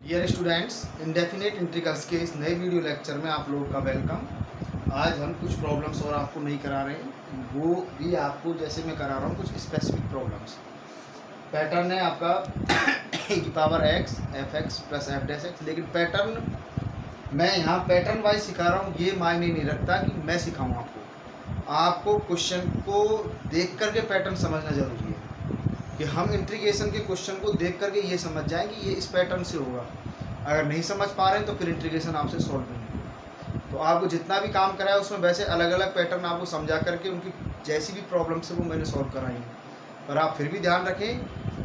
Dear students, indefinite integrals के इस नए वीडियो लेक्चर में आप लोगों का वेलकम। आज हम कुछ प्रॉब्लम्स और आपको नहीं करा रहे हैं, वो भी आपको जैसे मैं करा रहा हूँ कुछ स्पेसिफिक प्रॉब्लम्स। पैटर्न है आपका e की power x f x plus f dash x, लेकिन पैटर्न मैं यहाँ पैटर्न वाइज सिखा रहा हूँ। ये मायने नहीं रखता कि मैं सिखाऊँ आपको क्वेश्चन को देख करके पैटर्न समझना जरूरी है कि हम इंट्रीगेशन के क्वेश्चन को देख करके ये समझ जाएं कि ये इस पैटर्न से होगा। अगर नहीं समझ पा रहे हैं तो फिर इंट्रीगेशन आपसे सॉल्व नहीं होगा। तो आपको जितना भी काम कराया उसमें वैसे अलग अलग पैटर्न आपको समझा करके उनकी जैसी भी प्रॉब्लम्स है वो मैंने सॉल्व कराई है। पर आप फिर भी ध्यान रखें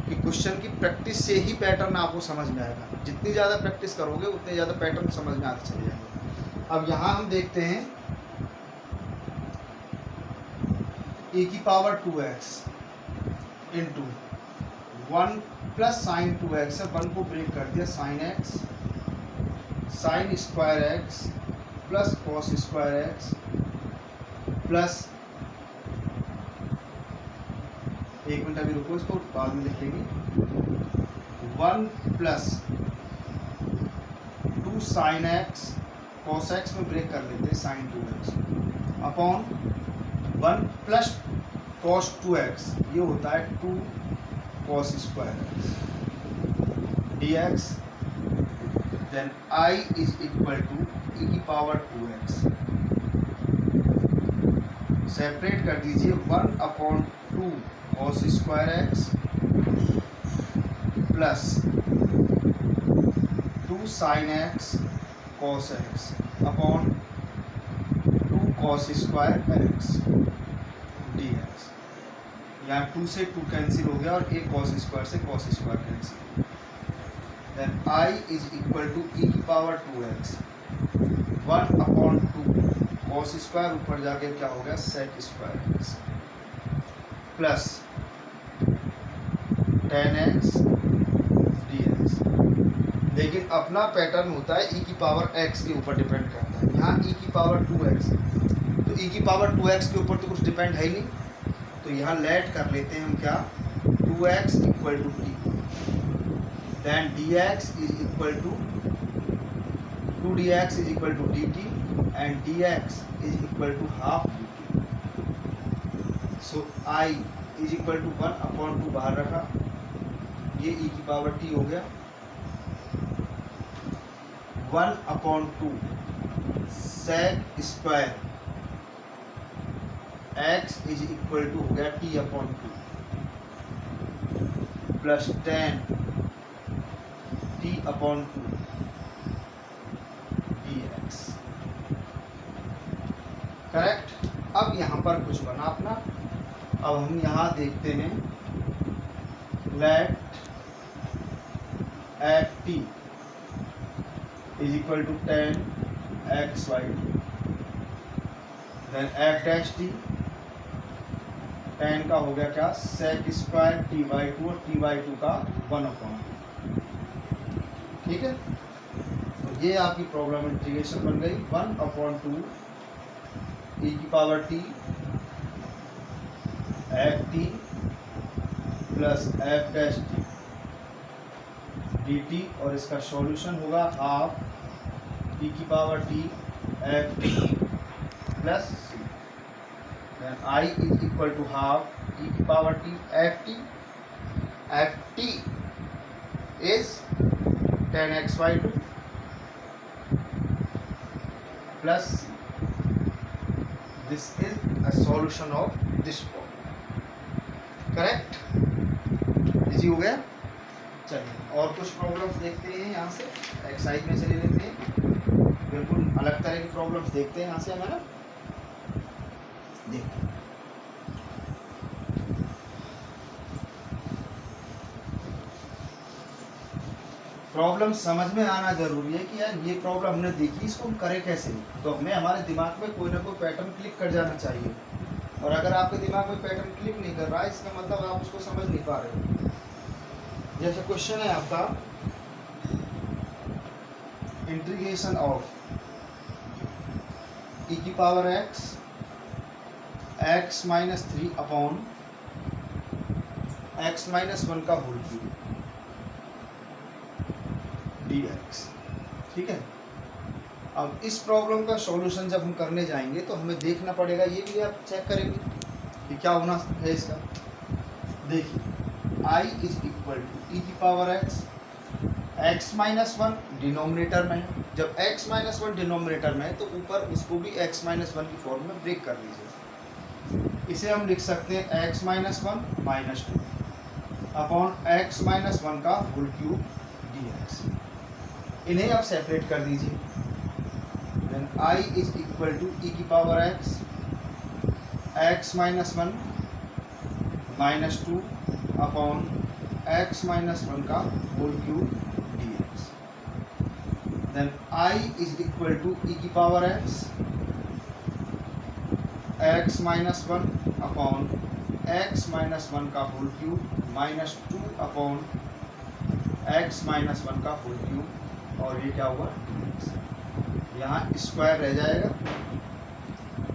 कि क्वेश्चन की प्रैक्टिस से ही पैटर्न आपको समझ में आएगा। जितनी ज़्यादा प्रैक्टिस करोगे उतने ज़्यादा पैटर्न समझ में आते चले जाएंगे। अब यहाँ हम देखते हैं e की power 2x into 1 plus sign 2x है। 1 को ब्रेक कर दिया, sine x sine square x plus cos square x plus, एक मिनट अभी रुको, इसको बाद में लिख लेंगे। 1 plus 2 sine x cos x में ब्रेक कर लेते हैं, sign 2x upon 1 plus cos 2x, ये होता है 2 cos square dx, then I is equal to e की पावर 2x। सेपरेट कर दीजिए, 1 upon 2 cos square x plus 2 sine x cos x upon 2 cos square x dx। यहाँ 2 से 2 cancel हो गया और एक कॉस स्क्वायर से cos square cancel. Then I is equal to e की power 2x, 1 upon 2 cos square, ऊपर जाके क्या हो गया sec square x plus tan x dx। लेकिन अपना पैटर्न होता है e की पावर x के ऊपर डिपेंड करता है। यहाँ e की पावर 2x, तो e की पावर 2x के ऊपर तो कुछ डिपेंड है ही नहीं, तो यहाँ लेट कर लेते हैं हम क्या, 2x equal to t, then dx is equal to 2dx is equal to dt and dx is equal to half dt। So I is equal to 1 upon 2 बाहर रखा, ये e की पावर t हो गया, 1 upon 2 sec square x is equal to हो गया t upon 2 plus 10 t upon 2 dx। Correct. अब यहाँ पर कुछ बना अपना। अब हम यहाँ देखते हैं, let f t is equal to 10 x y t, then f dash t 10 का हो गया क्या सेक स्क्वायर टी बाई 2 और टी बाई 2 का 1 अपॉन 2। ठीक है, तो ये आपकी प्रॉब्लम इंटीग्रेशन बन गई, 1 अपॉन 2 e की power t f t plus f dash t d t, और इसका सॉल्यूशन होगा हाफ e की power t f t plus C, then I is equal to half e की power t f t is 10xy2 plus c. This is a solution of this problem. Correct? Easy हो गया। चलिए और कुछ problems देखते हैं, यहाँ से एक्सरसाइज में चले लेते हैं, बिल्कुल अलग तरह की प्रॉब्लम्स देखते हैं यहाँ से हमारा। देखिए प्रॉब्लम समझ में आना जरूरी है कि यार ये प्रॉब्लम हमने देखी, इसको हम करें कैसे। तो हमें हमारे दिमाग में कोई ना कोई पैटर्न क्लिक कर जाना चाहिए, और अगर आपके दिमाग में पैटर्न क्लिक नहीं कर रहा है इसका मतलब आप उसको समझ नहीं पा रहे हो। जैसे क्वेश्चन है आपका, इंटीग्रेशन ऑफ e की power x minus 3 upon x minus 1 का होल क्यूब dx। ठीक है, अब इस प्रॉब्लम का सॉल्यूशन जब हम करने जाएंगे तो हमें देखना पड़ेगा, ये भी आप चेक करेंगे कि क्या होना है इसका। देखिए I is equal to e की power x minus one denominator में है। जब x माइनस वन डिनोमिनेटर में है तो ऊपर उसको भी x माइनस वन की फॉर्म में ब्रेक कर लीजिए। इसे हम लिख सकते हैं x minus one minus two upon x minus one का होल क्यूब dx। इन्हें आप सेपरेट कर दीजिए। Then I is equal to e की power x minus one minus two upon x minus one का whole cube dx। Then I is equal to e की power x minus one upon x minus one का whole cube minus two upon x minus one का whole cube, और ये क्या हुआ dx, यहाँ square रह जाएगा।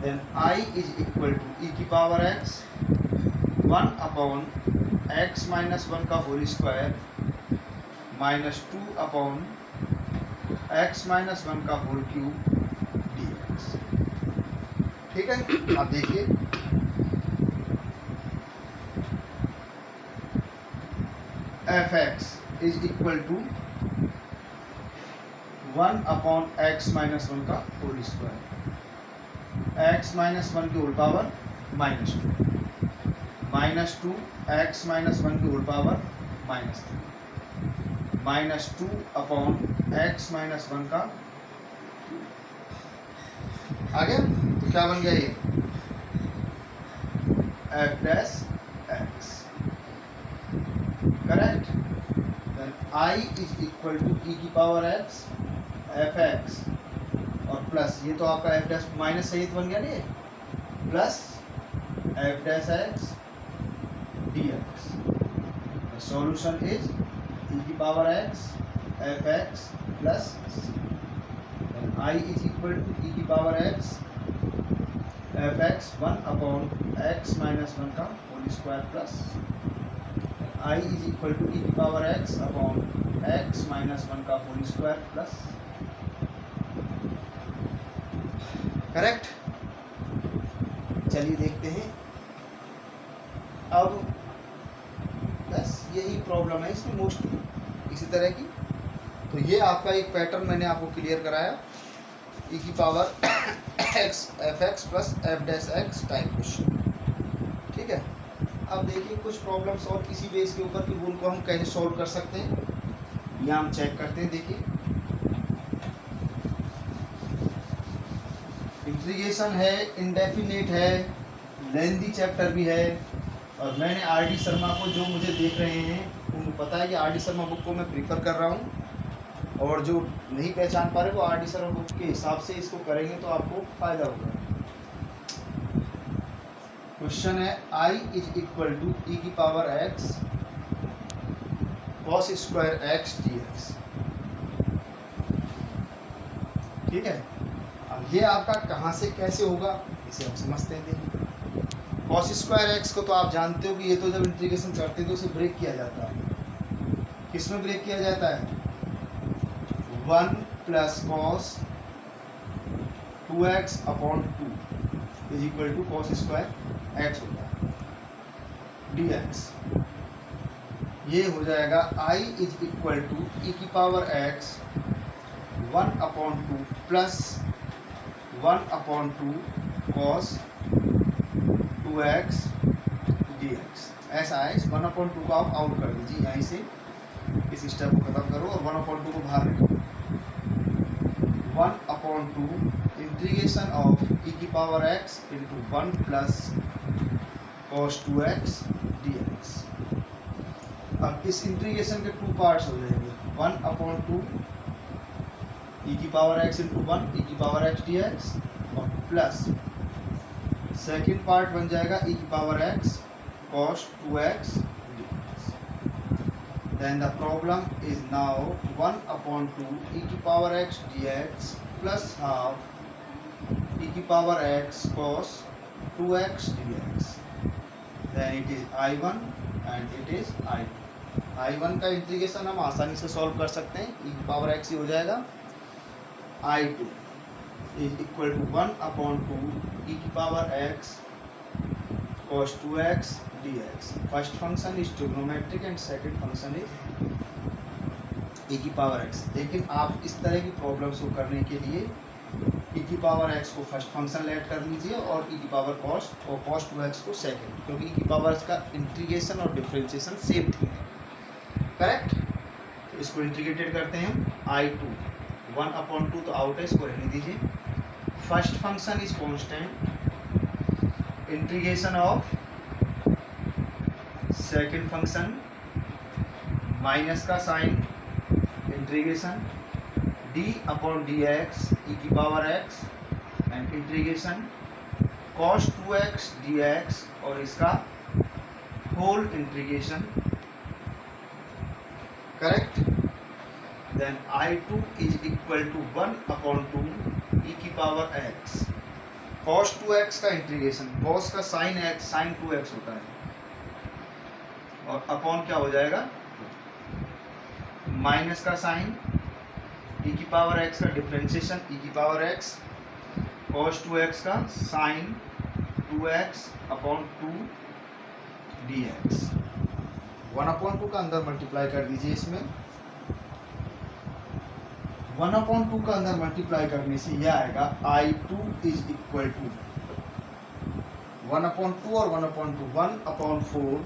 Then I is equal to e की power x one upon x minus one का whole square minus two upon x minus one का होल क्यूब dx। ठीक है, अब देखिए fx is equal to one upon x minus one का whole square, x minus one की whole power minus two x minus one की whole power minus three minus two upon x minus one का आ गया। तो क्या बन गया ये f dash x, correct. Then I is equal to e की पावर x एफ एक्स और प्लस ये तो आपका एफ डैश माइनस सहित बन गया नहीं, plus f dash x d x. Solution is e की power x f x plus I is equal to e की power x f x one upon x minus one का whole square plus I is equal to e की power x upon x minus one का whole square plus, correct. चलिए देखते हैं अब, बस यही प्रॉब्लम है इसमें मोस्टली इसी तरह की। तो ये आपका एक पैटर्न मैंने आपको क्लियर कराया, ई की power x f x plus f dash x type question. ठीक है, अब देखिए कुछ प्रॉब्लम्स और किसी बेस के ऊपर कि उनको हम कैसे सॉल्व कर सकते हैं, यहाँ हम चेक करते हैं। देखिए इंटीग्रेशन है, इंडेफिनिट है, लेंथी चैप्टर भी है, और मैंने आर डी शर्मा को, जो मुझे देख रहे हैं उनको पता है कि आर डी शर्मा बुक को मैं प्रीफर कर रहा हूँ, और जो नहीं पहचान पा रहे वो आर डी शर्मा बुक के हिसाब से इसको करेंगे तो आपको फायदा होगा। क्वेश्चन है I is equal to e की power x cos square x dx। ठीक है, अब ये आपका कहाँ से कैसे होगा इसे हम समझते हैं। कॉस स्क्वायर एक्स को तो आप जानते हो कि ये तो जब इंटीग्रेशन करते हैं तो उसे ब्रेक किया जाता है। किस में ब्रेक किया जाता है, one plus cos two x upon two is equal to cos square x होता है डी एक्स। ये हो जाएगा I is equal to e की power x one upon two plus one upon two cos two x d x. ऐसा है, इस one upon to को आप आउट कर दीजिए, यहीं से इस स्टेप को खत्म करो और वन अपॉन टू को बाहर निकालो। One upon two integration of e की power x into one plus cos two x d x. अब इस इंटीग्रेशन के टू पार्ट्स हो जाएंगे, वन अपॉन टू ई की पावर x इंटू वन ई की पावर x डी एक्स और plus second part बन जाएगा ई की power x cos 2x dx। Then the problem is now 1 upon 2 e की power x dx plus half e की power x cos 2x dx। Then it is I1 and it is I2। I1 का integration हम आसानी से solve कर सकते हैं, e की पावर x ही हो जाएगा। I2 is equal to 1/2 e की power x cos 2x dx। First function is trigonometric and second function is e की पावर x। लेकिन आप इस तरह की प्रॉब्लम्स को करने के लिए e की पावर x को फर्स्ट फंक्शन लेट कर लीजिए और e की पावर cos और cos 2x को सेकंड, क्योंकि e की पावर का इंटीग्रेशन और डिफरेंशिएशन सेम थिंग है, करेक्ट। तो इसको इंटीग्रेटेड करते हैं हम। I2 1/2 तो आउट है, इसको रहने दीजिए। First function is constant, integration of second function minus का साइन, इंटीग्रेशन d/dx e की पावर x एंड इंटीग्रेशन cos 2x dx और इसका whole integration, correct. Then I2 is equal to 1/2 e की पावर x। cos 2x का integration, cos का sine x sine 2x होता है और अपॉन क्या हो जाएगा, माइनस का साइन e की पावर x का डिफरेंशिएशन e की पावर x cos 2x का साइन 2x/2 dx। 1/2 का अंदर मल्टीप्लाई कर दीजिए। इसमें 1/2 का अंदर मल्टीप्लाई करने से यह आएगा I2 इज इक्वल टू 1/2 और 1/2 1/4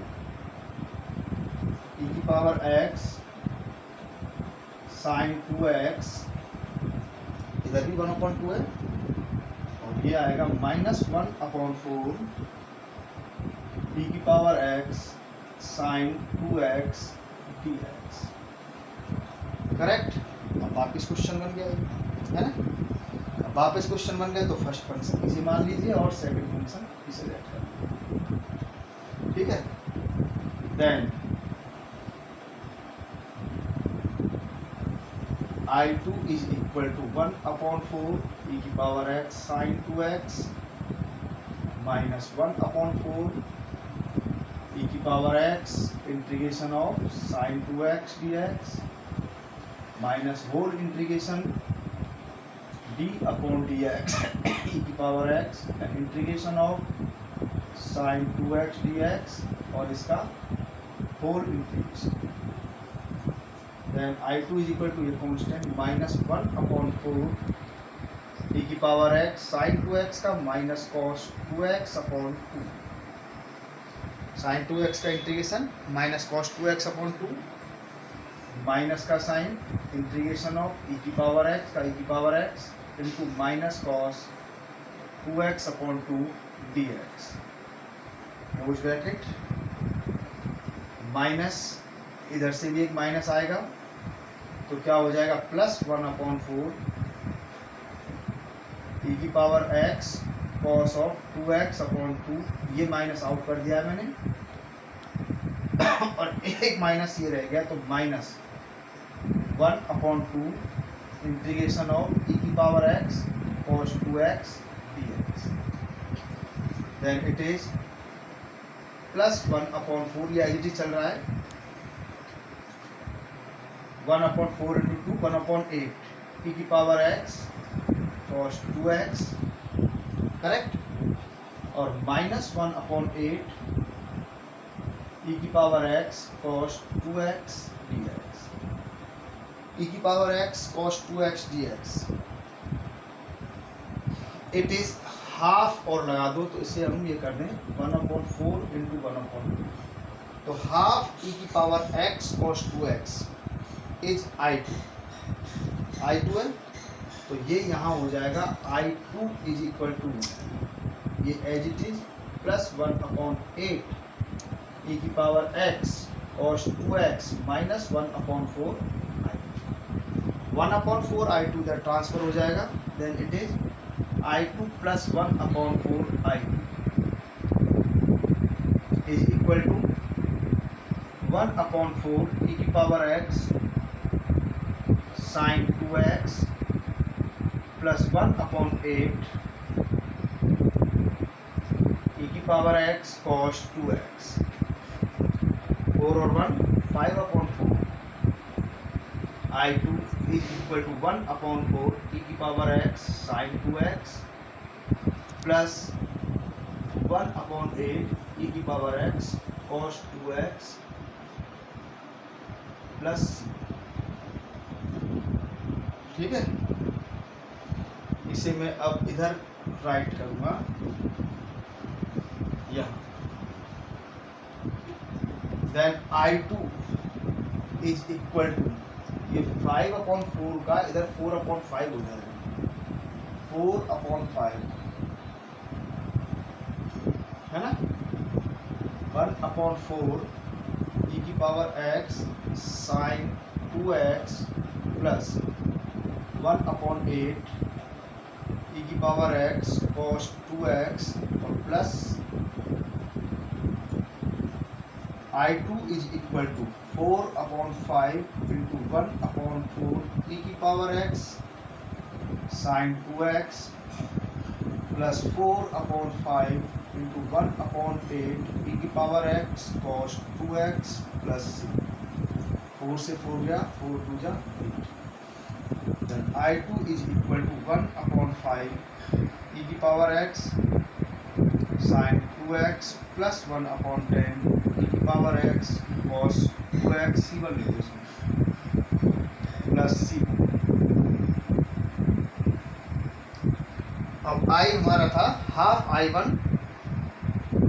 e की पावर x साइन 2x, इधर भी 1/2 है और ये आएगा -1/4 e की power x sine 2x dx, correct. अब वापस क्वेश्चन बन गया है ना। अब वापस क्वेश्चन बन गया तो फर्स्ट फंक्शन इसे मान लीजिए और सेकंड फंक्शन इसे लेट कर लीजिए, ठीक है। Then I2 is equal to 1/4 e की power x sine 2x minus 1/4 e की power x integration of sine 2x dx minus whole integration d/dx e की power x integration of sine 2x dx और इसका whole integration. Then I2 is equal to a constant -1/4 e की power x sin 2x का minus cos 2x/2 sin 2x का integration minus cos 2x/2 minus का sign integration of e की power x का e की power x into minus cos 2x/2 dx close bracket. Minus इधर से भी एक माइनस आएगा तो क्या हो जाएगा +1/4 e की power x cos of 2x/2, ये माइनस आउट कर दिया है मैंने और एक माइनस ये रह गया तो -1/2 इंटीग्रेशन ऑफ e की power x cos 2x dx। Then it is +1/4, ये आईडी चल रहा है 1/4 into 2 1/8 e की power x cos 2x, correct. और -1/8 e की power x cos 2x dx e की power x cos 2x dx it is half और लगा दो तो इसे हम ये कर दें 1/4 into 1/2 तो हाफ e की power x cos 2x is I2 है तो ये यहाँ हो जाएगा I2 इज इक्वल टू ये एज इट इज +1/8 e की power x cos 2x minus 1/4 1/4 I2 इधर ट्रांसफर हो जाएगा। Then it is I2 + 1/4 I2 is equal to 1/4 e की power x sin 2x plus 1/8 e की पावर x cos 2x 4 और 1 5/4 I2 is equal to 1/4 e की power x sin 2x plus 1/8 e की power x cos 2x plus, ठीक है। इसे मैं अब इधर राइट करूंगा यहाँ। Then I2 is equal to, ये 5/4 का इधर 4/5 हो जाएगा, 4/5 है ना, 1/4 e की power x sin 2x plus 1/8 e की पावर x cos 2x और plus I2 is equal to 4/5 into 1/4 e की power x sin 2x plus 4/5 into 1/8 e की power x cos 2x plus 4 से 4 गया, 4 2 जा 8। Then I2 is equal to 1/5 e की power x sin 2x plus 1/10 e की power x cos 2x C1 plus C2। अब I हमारा था half I1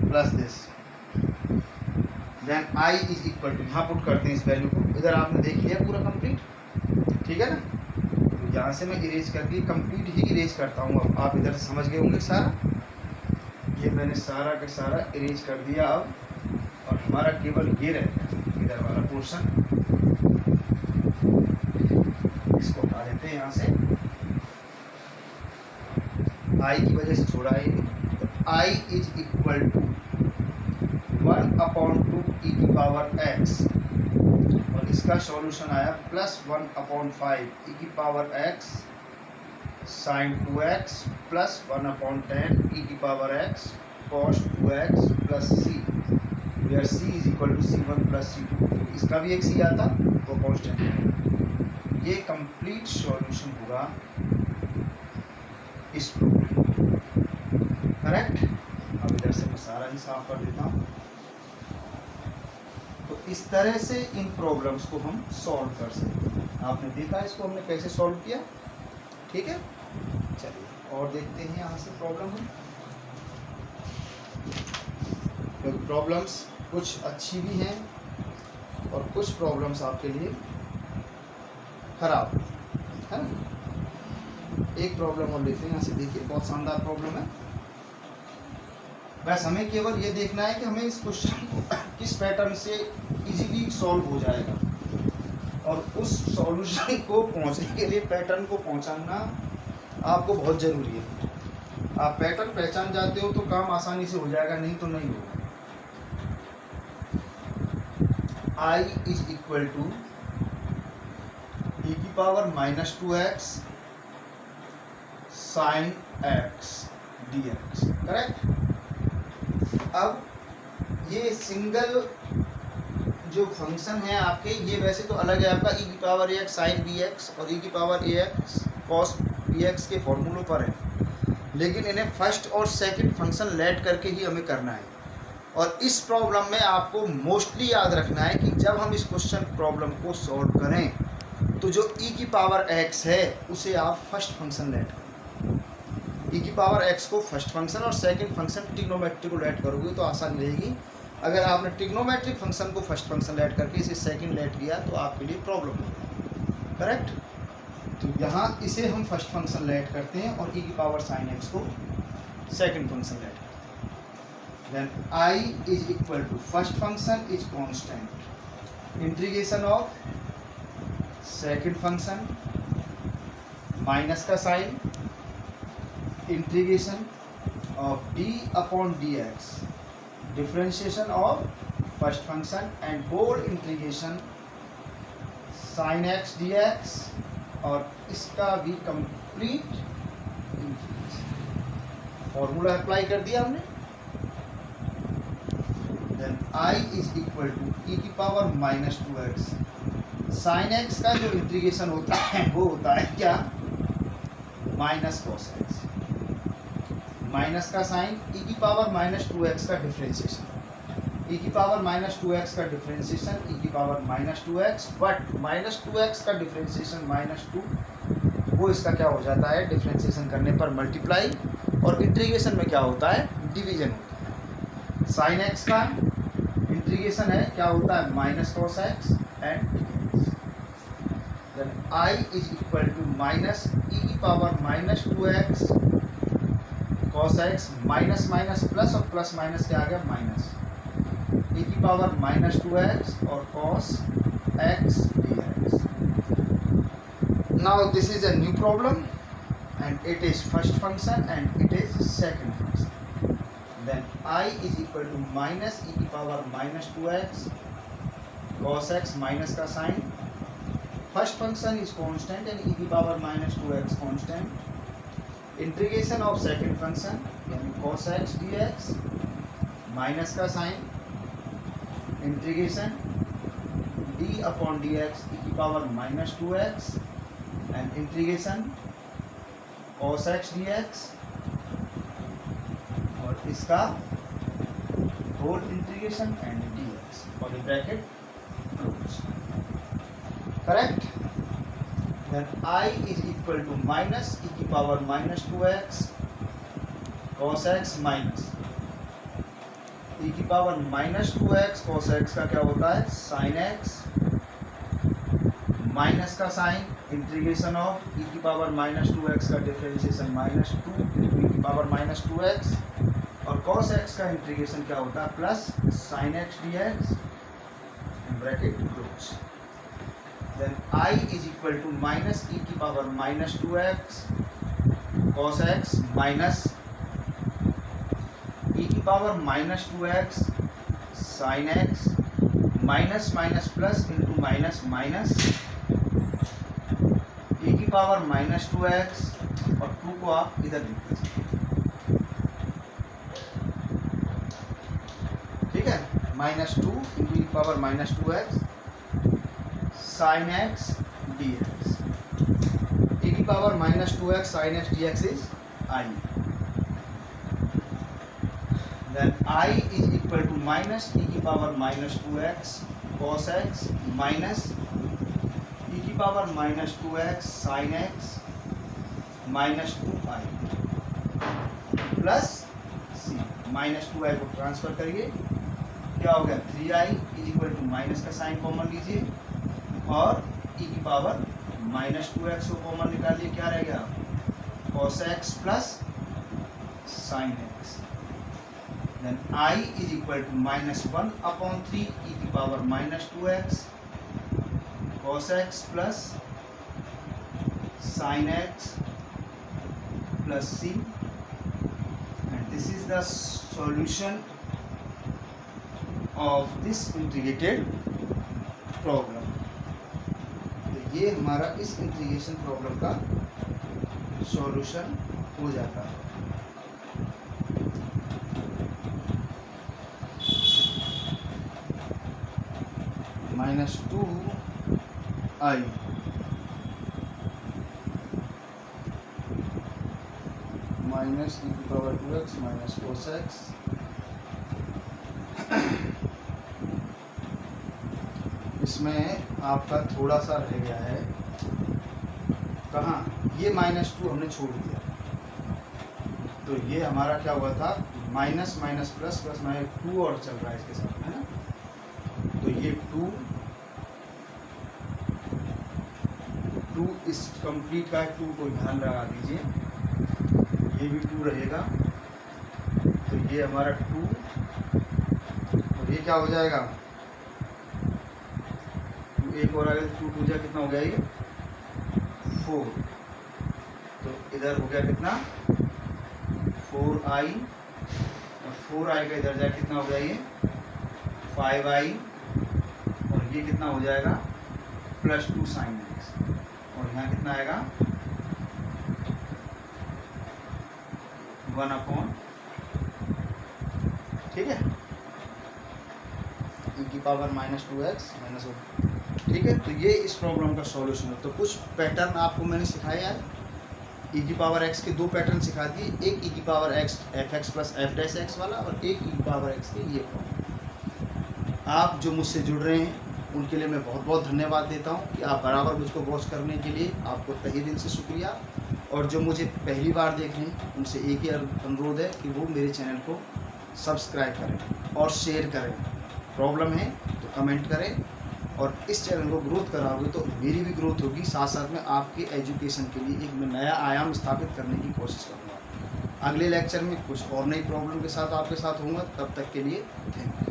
plus this, then I is equal to, यहाँ put करते हैं इस वैल्यू को, इधर आपने देख लिया पूरा कंप्लीट, ठीक है ना। तो यहाँ से मैं इरेज करके कंप्लीट ही इरेज करता हूँ। अब आप इधर समझ गए होंगे सारा, ये मैंने सारा का सारा इरेज कर दिया अब, और हमारा केवल ये रह गया इधर वाला पोर्शन, इसको हटा देते हैं यहाँ से, I की वजह से छोड़ा है। तो I is equal to 1/2 e की पावर x और इसका सॉल्यूशन आया प्लस 1/5 e की power x sin 2x plus 1/10 e की power x cos 2x plus c, where c is equal to C1 plus C2। इसका भी एक c आता वो कांस्टेंट है। ये कंप्लीट सॉल्यूशन होगा इस प्रॉब्लम, करेक्ट। अब इधर से मैं सारा ही साफ कर देता हूँ। तो इस तरह से इन प्रॉब्लम्स को हम सॉल्व कर सकते हैं। आपने देखा इसको हमने कैसे सॉल्व किया, ठीक है। चलिए और देखते हैं यहाँ से प्रॉब्लम हम, क्योंकि प्रॉब्लम्स कुछ अच्छी भी हैं और कुछ प्रॉब्लम्स आपके लिए खराब है ना। एक प्रॉब्लम और लेते हैं यहाँ से, देखिए बहुत शानदार प्रॉब्लम है। बस हमें केवल ये देखना है कि हमें इस क्वेश्चन को किस पैटर्न से इजीली सॉल्व हो जाएगा, और उस सॉल्यूशन को पहुंचने के लिए पैटर्न को पहचानना आपको बहुत ज़रूरी है। आप पैटर्न पहचान जाते हो तो काम आसानी से हो जाएगा, नहीं तो नहीं होगा। I is equal to e की power -2x sin x dx, correct. अब ये सिंगल जो फंक्शन है आपके, ये वैसे तो अलग है आपका, e की पावर ax sin bx और e की पावर ax cos bx के फॉर्मूलों पर है, लेकिन इन्हें फर्स्ट और सेकंड फंक्शन लेट करके ही हमें करना है। और इस प्रॉब्लम में आपको मोस्टली याद रखना है कि जब हम इस क्वेश्चन प्रॉब्लम को सॉल्व करें तो जो e की पावर x है उसे आप फर्स्ट फंक्शन लेट करें। e की पावर x को फर्स्ट फंक्शन और सेकंड फंक्शन ट्रिग्नोमेट्री को लेट करोगे तो आसानी रहेगी। अगर आपने ट्रिग्नोमेट्रिक फंक्शन को फर्स्ट फंक्शन लेट करके इसे सेकंड लेट किया तो आपके लिए प्रॉब्लम होगी, करेक्ट। तो यहाँ इसे हम फर्स्ट फंक्शन लेट करते हैं और e की पावर sin x को सेकंड फंक्शन लेट करते हैं। Then I is equal to, first function is constant, integration of second function minus का sign, integration of d/dx, differentiation of first function and whole integration sin x dx, और इसका भी complete formula apply कर दिया हमने। Then I is equal to e की power minus 2x। Sine x का जो इंटीग्रेशन होता है वो होता है क्या, माइनस कॉस एक्स। माइनस का साइन ई की पावर माइनस 2x का डिफ्रेंशिएशन, ई की पावर माइनस 2x का डिफ्रेंशिएशन ई की power minus 2x, but minus 2x का डिफ्रेंशिएशन माइनस 2, वो इसका क्या हो जाता है, डिफ्रेंशिएशन करने पर मल्टीप्लाई, और इंटीग्रेशन में क्या होता है, डिवीजन होता है। साइन एक्स का इंटीग्रेशन है क्या होता है, minus cos x and then I is equal to minus e की power minus 2x cos x, minus minus plus और प्लस माइनस क्या आ गया, माइनस ई की पावर माइनस 2x और cos x dx। Now this is a new problem and it is first function and it is second function. Then I is equal to minus e की power minus 2x cos x minus का sign, first function is constant and e की power minus 2x constant, integration of second function यानी cos x dx minus का sign, integration d upon dx e की power minus 2x and integration cos x dx और इसका whole integration and dx और bracket close, correct. Then I is equal to minus e की power minus 2x cos x minus e की power minus 2x cos x का क्या होता है, sin x, minus का साइन, इंटीग्रेशन ऑफ ई की power minus 2x का differentiation minus 2 into e की पावर माइनस 2x, और cos x का इंटीग्रेशन क्या होता है, plus sin x dx bracket close. Then I is equal to minus e की power minus 2x cos x minus e की power minus 2x sin x, minus minus plus into minus minus e की power minus 2x और 2 को आप इधर लिख दीजिए, ठीक है, माइनस 2 इंटू ई की power minus 2x sin x dx, e की power minus 2x sin x dx is I। Then I is equal to minus e की power minus 2x cos x minus e की power minus 2x sin x minus 2i plus c, minus 2i को transfer करिए, क्या हो गया 3i is equal to minus का sign common लीजिए और ई की पावर माइनस 2x को कॉमन निकालिए, क्या रह गया cos x plus sin x। Then I is equal to minus 1 upon 3 e की power minus 2x cos x plus sin x plus c, and this is the solution of this integrated problem। तो ये हमारा इस integration problem का solution हो जाता है। Minus 2i minus e की power 2x minus cos x, इसमें आपका थोड़ा सा रह गया है, कहाँ, ये माइनस 2 हमने छोड़ दिया, तो ये हमारा क्या हुआ था, minus minus plus plus minus 2 और चल रहा है इसके साथ में, है ना, तो ये 2 इस कंप्लीट का 2 को ध्यान लगा दीजिए, ये भी 2 रहेगा, तो ये हमारा 2 और ये क्या हो जाएगा, 2 एक और आ गया, 2 2 जा कितना हो गया ये 4, तो इधर हो गया कितना 4i और 4i का इधर जाए कितना हो गया ये 5i और ये कितना हो जाएगा प्लस 2 sin x और यहाँ कितना आएगा 1 अपॉन, ठीक है, -2x माइनस 1। ठीक है, तो ये इस प्रॉब्लम का सॉल्यूशन है। तो कुछ पैटर्न आपको मैंने सिखाया है, e⁻x के दो पैटर्न सिखा दिए, एक e⁻x fx plus f dash x वाला और एक e⁻x के ये प्रॉब्लम। आप जो मुझसे जुड़ रहे हैं उनके लिए मैं बहुत बहुत धन्यवाद देता हूं कि आप बराबर मुझको वॉच करने के लिए आपको तहे दिल से शुक्रिया। और जो मुझे पहली बार देख रहे हैं उनसे एक ही अनुरोध है कि वो मेरे चैनल को सब्सक्राइब करें और शेयर करें। प्रॉब्लम है तो कमेंट करें, और इस चैनल को ग्रोथ कराओगे तो मेरी भी ग्रोथ होगी, साथ साथ में आपके एजुकेशन के लिए एक मैं नया आयाम स्थापित करने की कोशिश करूँगा। अगले लेक्चर में कुछ और नई प्रॉब्लम के साथ आपके साथ होऊंगा, तब तक के लिए थैंक यू।